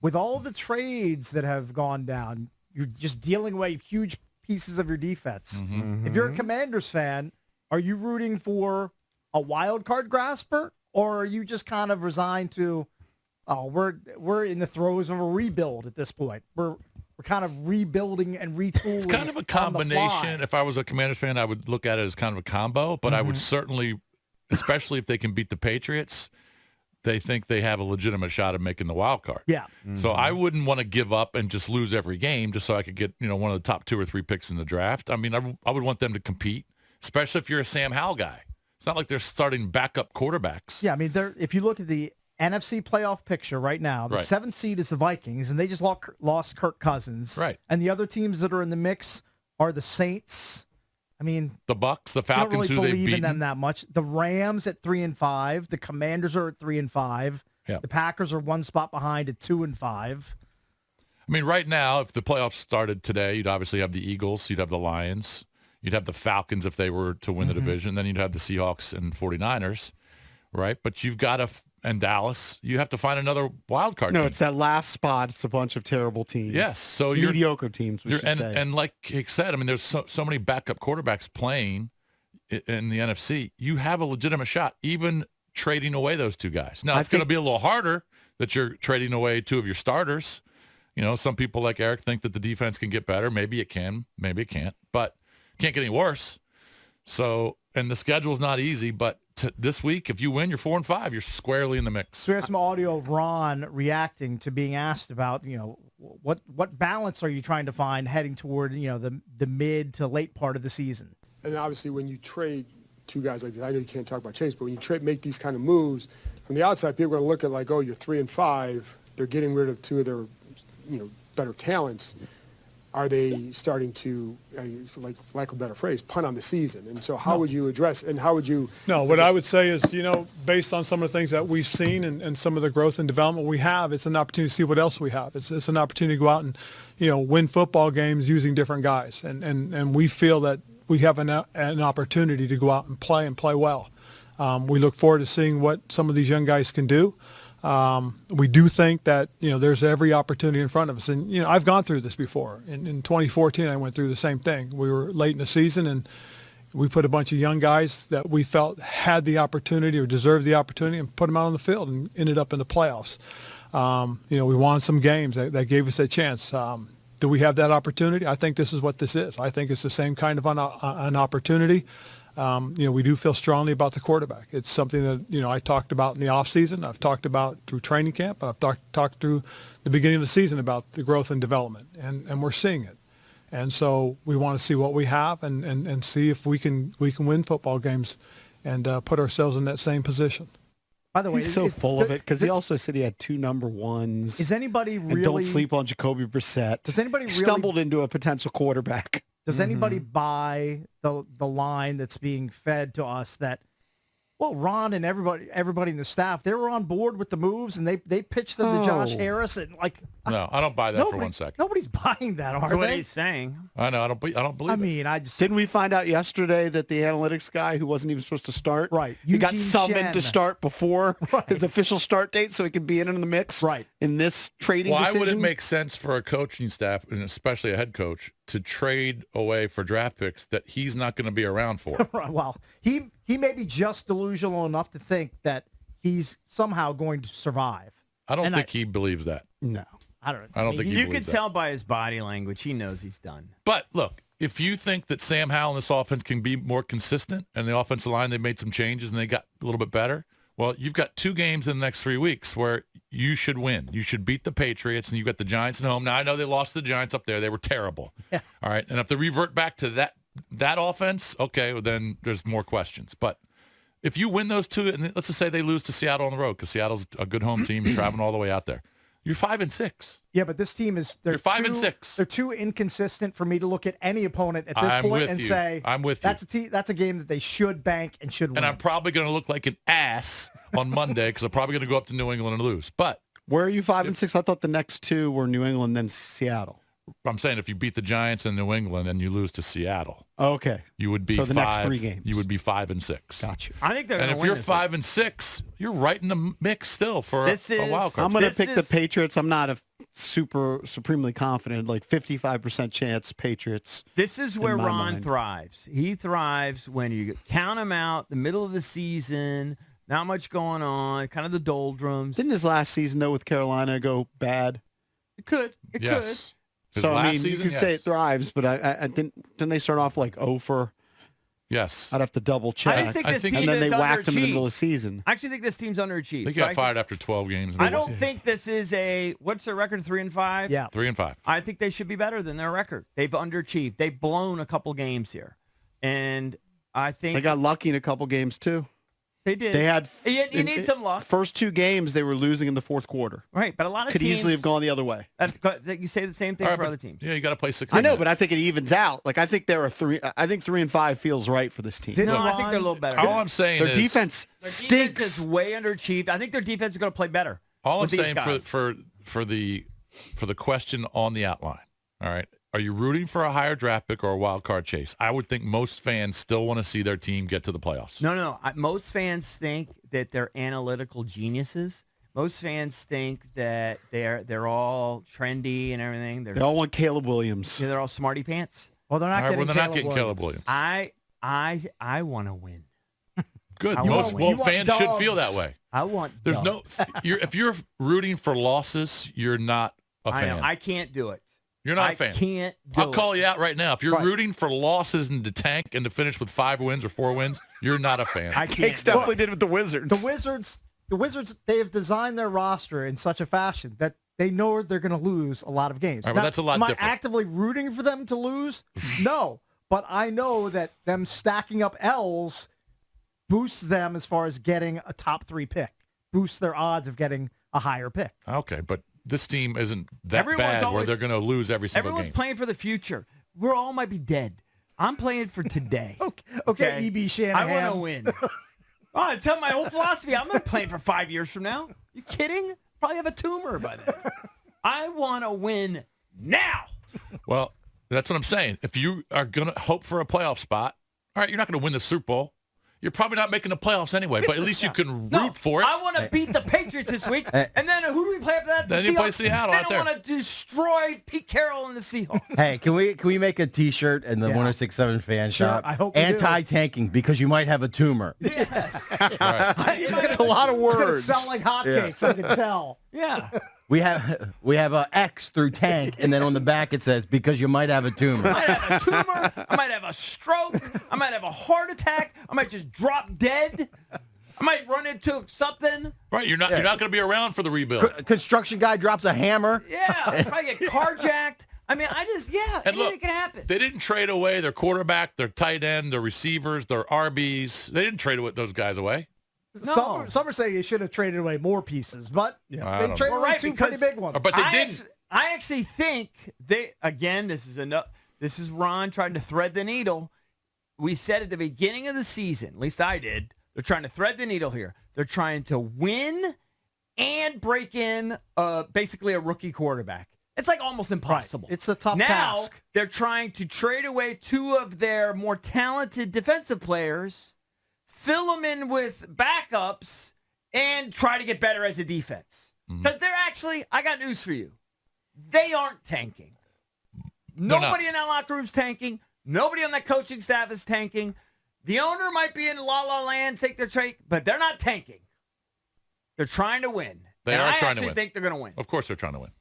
with all the trades that have gone down, you're just dealing away huge pieces of your defense. Mm-hmm. If you're a Commanders fan, are you rooting for a wild card grasper, or are you just kind of resigned to, oh, we're in the throes of a rebuild at this point. We're kind of rebuilding and retooling. It's kind of a combination. If I was a Commanders fan, I would look at it as kind of a combo, but I would certainly, especially if they can beat the Patriots, they think they have a legitimate shot of making the wild card. Yeah. So I wouldn't want to give up and just lose every game just so I could get, one of the top 2 or 3 picks in the draft. I mean, I would want them to compete, especially if you're a Sam Howell guy. It's not like they're starting backup quarterbacks. Yeah, I mean, if you look at the NFC playoff picture right now, the 7th seed is the Vikings, and they just lost Kirk Cousins. Right. And the other teams that are in the mix are the Saints. I mean, the Bucks, the Falcons, don't really who they've believe beaten. in them that much. The Rams at 3-5. The Commanders are at 3-5. Yeah. The Packers are one spot behind at 2-5. I mean, right now, if the playoffs started today, you'd obviously have the Eagles, you'd have the Lions, you'd have the Falcons if they were to win the division, then you'd have the Seahawks and 49ers, right? But you've got to, and Dallas, you have to find another wild card team. No, it's that last spot. It's a bunch of terrible teams. Yes, so mediocre teams, we should say. And like Hick said, I mean, there's so many backup quarterbacks playing in the NFC. You have a legitimate shot, even trading away those 2 guys. Now, it's going to be a little harder that you're trading away 2 of your starters. Some people like Eric think that the defense can get better. Maybe it can, maybe it can't, but it can't get any worse. So, and the schedule's not easy, but this week, if you win, you're 4-5. You're squarely in the mix. So here's some audio of Ron reacting to being asked about, what balance are you trying to find heading toward, the mid to late part of the season? And obviously, when you trade 2 guys like this, I know you can't talk about trades, but when you make these kind of moves, from the outside, people are going to look at like, oh, you're 3-5. They're getting rid of 2 of their, better talents. Are they starting to, like lack of a better phrase, punt on the season? And so how would you address, and how would you? No, what I would say is, based on some of the things that we've seen and some of the growth and development we have, it's an opportunity to see what else we have. It's an opportunity to go out and, win football games using different guys. And we feel that we have an opportunity to go out and play well. We look forward to seeing what some of these young guys can do. We do think that, there's every opportunity in front of us. And, I've gone through this before. In 2014, I went through the same thing. We were late in the season, and we put a bunch of young guys that we felt had the opportunity or deserved the opportunity and put them out on the field and ended up in the playoffs. We won some games that gave us a chance. Do we have that opportunity? I think this is what this is. I think it's the same kind of an opportunity. We do feel strongly about the quarterback. It's something that, I talked about in the offseason. I've talked about through training camp. I've talked through the beginning of the season about the growth and development, and we're seeing it. And so we want to see what we have and see if we can win football games and put ourselves in that same position. By the way, he's so full of it because he also said he had 2 number 1s. Is anybody really? And don't sleep on Jacoby Brissett. Does anybody really stumbled into a potential quarterback? Does anybody buy the line that's being fed to us that, well, Ron and everybody in the staff, they were on board with the moves and they pitched them to Josh Harris and No, I don't buy that for 1 second. Nobody's buying that, are That's they? what he's saying. I know. I don't believe it. I mean, I just didn't we find out yesterday that the analytics guy who wasn't even supposed to start, he got Eugene summoned Shen. to start before his official start date, so he could be in the mix, in this trading decision. Why would it make sense for a coaching staff, and especially a head coach, to trade away for draft picks that he's not going to be around for? Well, he may be just delusional enough to think that he's somehow going to survive. I don't think he believes that. No. I don't know. I don't think he You believes can tell by his body language. He knows he's done. But look, if you think that Sam Howell and this offense can be more consistent, and the offensive line, they made some changes and they got a little bit better, well, you've got 2 games in the next 3 weeks where you should win. You should beat the Patriots, and you've got the Giants at home. Now, I know they lost to the Giants up there. They were terrible. Yeah. All right, and if they revert back to that offense, okay, well, then there's more questions. But if you win those 2, and let's just say they lose to Seattle on the road, because Seattle's a good home team, traveling all the way out there, you're 5-6. Yeah, but this team is you're 5-6. They're too inconsistent for me to look at any opponent at this point and say I'm with you. That's a game that they should bank and should win. And I'm probably going to look like an ass on Monday because I'm probably going to go up to New England and lose. But where are you 5-6? I thought the next 2 were New England and Seattle. I'm saying if you beat the Giants in New England and you lose to Seattle, okay, you would be so the next 3 games. You would be 5-6. Got you. I think they're. And if you're 5-6, you're right in the mix still for a wild card. I'm going to pick the Patriots. I'm not a supremely confident, like 55% chance Patriots. This is where my Ron mind. thrives. He thrives when you count him out, the middle of the season, not much going on, kind of the doldrums. Didn't his last season, though, with Carolina go bad? It could. It Yes. His So, I last mean, season, you could say yes. it thrives, but I didn't they start off like 0 for? Yes. I'd have to double could. check. I just think I this think- team And then is they whacked him in the middle underachieved. of the season. I actually think this team's I underachieved. think he got fired after 12 games. I don't think this is what's their record, 3-5? Yeah. 3-5. I think they should be better than their record. They've underachieved. They've blown a couple games here. And I think They got lucky in a couple games, too. they did. They had You need some luck. First 2 games, they were losing in the fourth quarter. Right, but a lot of Could teams easily have gone the other way. You say the same thing All right, for but- other teams. Yeah, you got to play 6. I know, but I think it evens out. Like I think they're a 3. I think 3-5 feels right for this team. Didn't No, I think Ron- they're a little better. all I'm saying Their is defense Their stinks. defense is way underachieved. I think their defense is going to play better. all I'm with these saying guys. for the question on the outline. All right. Are you rooting for a higher draft pick or a wild card chase? I would think most fans still want to see their team get to the playoffs. No. Most fans think that they're analytical geniuses. Most fans think that they're all trendy and everything. They all want Caleb Williams. They're all smarty pants. Well, they're not All right, getting well, they're not Caleb getting Caleb Williams. Williams. I want to win. Good. I Most want- you want fans should feel dogs. that way. I want. There's no. dogs. If you're rooting for losses, you're not a I know. fan. I can't do it. You're not I a fan. can't do I'll call it. you out right now. If you're Right. rooting for losses and to tank and to finish with 5 wins or 4 wins, you're not a fan. I Cakes can't. do it. definitely did with the Wizards. The Wizards, they have designed their roster in such a fashion that they know they're going to lose a lot of games. All right, well, that's a lot am different. I actively rooting for them to lose? No, but I know that them stacking up L's boosts them as far as getting a top 3 pick, boosts their odds of getting a higher pick. Okay, but this team isn't that Everyone's bad where always- they're going to lose every single Everyone's game. playing for the future. We're all might be dead. I'm playing for today. Okay, E.B. Shanahan. I want to win. Oh, I tell my whole philosophy. I'm not playing for 5 years from now. You kidding? Probably have a tumor by then. I want to win now. Well, that's what I'm saying. If you are going to hope for a playoff spot, all right, you're not going to win the Super Bowl. You're probably not making the playoffs anyway, but at least you can root for it. I want to beat the Patriots this week, and then who do we play after that? Then The you play Seahawks. Seattle then out I there. want to destroy Pete Carroll and the Seahawks. Hey, can we make a T-shirt in the Yeah. 1067 fan Sure, shop? I hope we do. Anti-tanking because you might have a tumor. Right. It's a lot of It's going to words. sound like hotcakes, I can tell. Yeah. We have a X through tank, and then on the back it says because you might have a I tumor. might have a tumor. I might have a stroke. I might have a heart attack. I might just drop dead. I might run into something. Right, you're not going to be around for the rebuild. Construction guy drops a hammer. Yeah. Probably get carjacked. I mean, And look, anything can happen. they didn't trade away their quarterback, their tight end, their receivers, their RBs. They didn't trade those guys away. No. Some are saying they should have traded away more pieces, but I they don't traded know. away Right, 2 pretty because- big ones. But they didn't. I actually think they again. This is Ron trying to thread the needle. We said at the beginning of the season, at least I did. They're trying to thread the needle here. They're trying to win and break in basically a rookie quarterback. It's like almost impossible. It's a tough now, task. they're trying to trade away 2 of their more talented defensive players, fill them in with backups, and try to get better as a defense. Because they're actually, I got news for you. They aren't tanking. They're Nobody in that locker room's tanking. Nobody on that coaching staff is tanking. The owner might be in la-la land, think they're tanking, but they're not tanking. They're trying to win. They And are I trying to actually win. think they're going to win. Of course they're trying to win.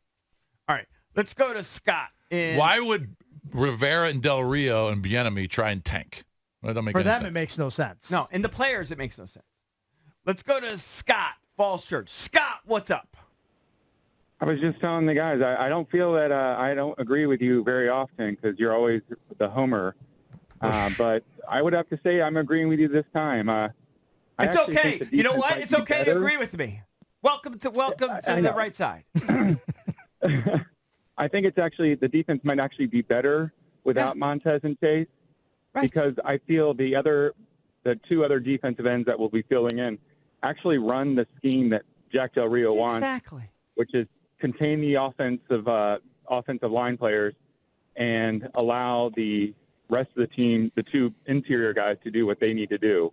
All right, let's go to Scott. Why would Rivera and Del Rio and Bieniemy try and tank? That don't make For any them, sense. it makes no sense. No, and the players, it makes no sense. Let's go to Scott, Falls Church. Scott, what's up? I was just telling the guys, I don't feel that I don't agree with you very often because you're always the homer. But I would have to say I'm agreeing with you this time. It's actually okay. think the You know defense what? might It's be okay to better. agree with me. Welcome to I the know. right side. I think it's actually the defense might actually be better without Montez and Chase because I feel the 2 other defensive ends that will be filling in actually run the scheme that Jack Del Rio wants, Exactly. which is contain the offensive line players and allow the rest of the team, the 2 interior guys, to do what they need to do.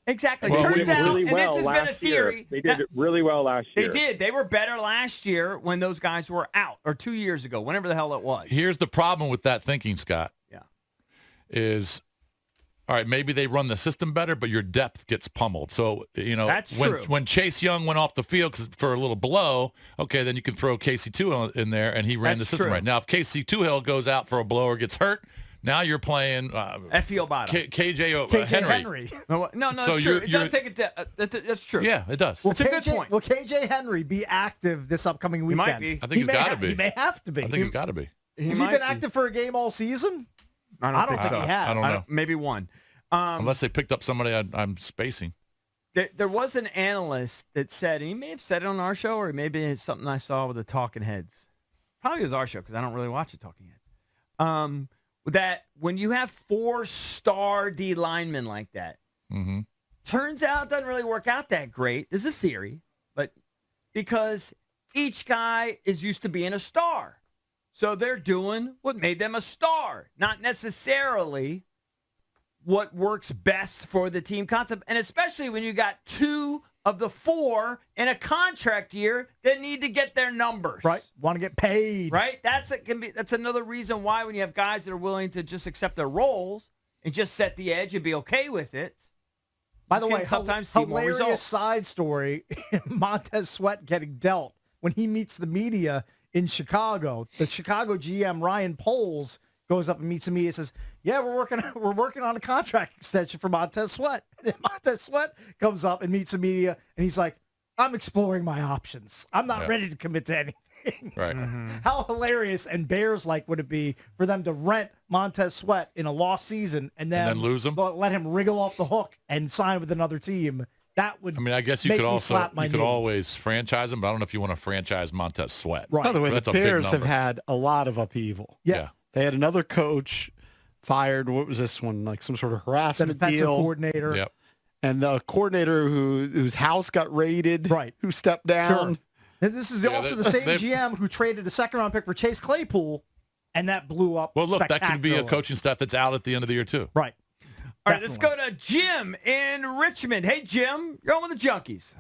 Exactly. They Turns did out, really and well this has been a last year. theory. They did it really well last They year. did. They were better last year when those guys were out, or 2 years ago, whenever the hell it was. Here's the problem with that thinking, Scott. Yeah. Is, all right, maybe they run the system better, but your depth gets pummeled. So, That's when true. when Chase Young went off the field for a little blow, okay, then you can throw Casey Tuhill in there, and he ran That's the system true. right. Now, if Casey Tuhill goes out for a blow or gets hurt, now you're playing F.E. Obata. KJ Henry. No, So it's true. It does take it. That's true. Yeah, it does. Will It's a good point. Will KJ Henry be active this upcoming He weekend? might be. I think he's got to be. He may have to be. I think he's got to be. Has he been active for a game all season? I don't think so. he has. I don't know. Maybe one. Unless they picked up somebody I'm spacing. There was an analyst that said, and he may have said it on our show, or maybe it's something I saw with the Talking Heads. Probably was our show because I don't really watch the Talking Heads. That when you have 4-star D linemen like that, turns out it doesn't really work out that great. This is a theory, but because each guy is used to being a star. So they're doing what made them a star, not necessarily what works best for the team concept. And especially when you got 2 of the 4 in a contract year that need to get their numbers. Right. Want to get paid. Right? That's another reason why when you have guys that are willing to just accept their roles and just set the edge and be okay with it. By the you way, can sometimes see more hilarious results. side story, Montez Sweat getting dealt when he meets the media in Chicago. The Chicago GM, Ryan Poles, goes up and meets the media and says, yeah, we're working on a contract extension for Montez Sweat. And then Montez Sweat comes up and meets the media, and he's like, I'm exploring my options. I'm not ready to commit to anything. Right. How hilarious and Bears-like would it be for them to rent Montez Sweat in a lost season and then lose him? Let him wriggle off the hook and sign with another team? That would. I mean, I guess you make could me also slap my knee. always franchise him, but I don't know if you want to franchise Montez Sweat. Right. By the way, So the that's a big Bears have number. had a lot of upheaval. Yeah. They had another coach fired. What was this one? Like some sort of The harassment defensive deal. coordinator. Yep. And the coordinator whose house got raided, Right. who stepped down. Sure. And this is Yeah, also they- the same they- GM who traded a second-round pick for Chase Claypool, and that blew up. Well, look, that could be a spectacularly. coaching staff that's out at the end of the year, too. Right. All right, let's go to Jim in Richmond. Hey, Jim, you're on with the Junkies.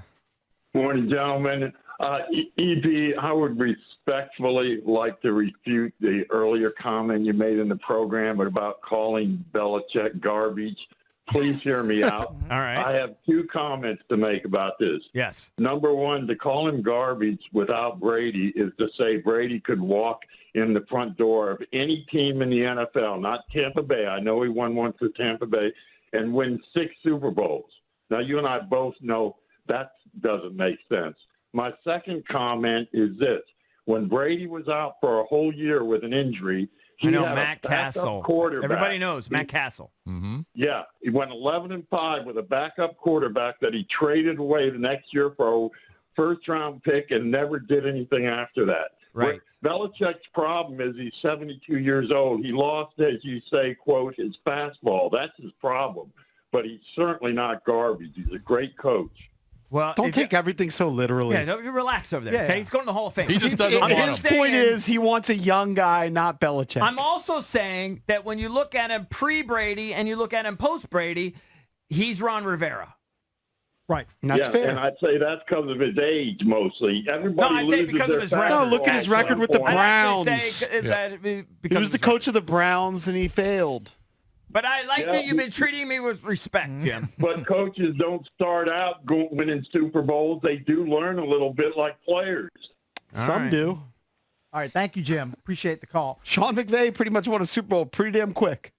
Morning, gentlemen. EB, I would respectfully like to refute the earlier comment you made in the program about calling Belichick garbage. Please hear me out. All right. I have 2 comments to make about this. Yes. Number one, to call him garbage without Brady is to say Brady could walk in the front door of any team in the NFL, not Tampa Bay. I know he won one for Tampa Bay, and win 6 Super Bowls. Now, you and I both know that doesn't make sense. My second comment is this. When Brady was out for a whole year with an injury, he I know had Matt a backup Castle. quarterback. Everybody knows Matt Castle. Mm-hmm. Yeah, he went 11-5 with a backup quarterback that he traded away the next year for a first-round pick and never did anything after that. Right. Belichick's problem is he's 72 years old. He lost, as you say, quote, his fastball. That's his problem. But he's certainly not garbage. He's a great coach. Well, Don't take everything so literally. Yeah, you relax over there. Yeah, Okay, yeah. he's going to the Hall of Fame. He just doesn't want His him. point is he wants a young guy, not Belichick. I'm also saying that when you look at him pre-Brady and you look at him post-Brady, he's Ron Rivera. Right. And that's fair. And I'd say that's because of his age mostly. Everybody No, I'd say loses because their of his record. No, look at his record with the Browns. Browns. I'd actually say that he because was of the his coach of the Browns, and he failed. But I like Yeah. that you've been treating me with respect, Jim. But coaches don't start out winning Super Bowls. They do learn a little bit like players. Some do. All right. Thank you, Jim. Appreciate the call. Sean McVay pretty much won a Super Bowl pretty damn quick.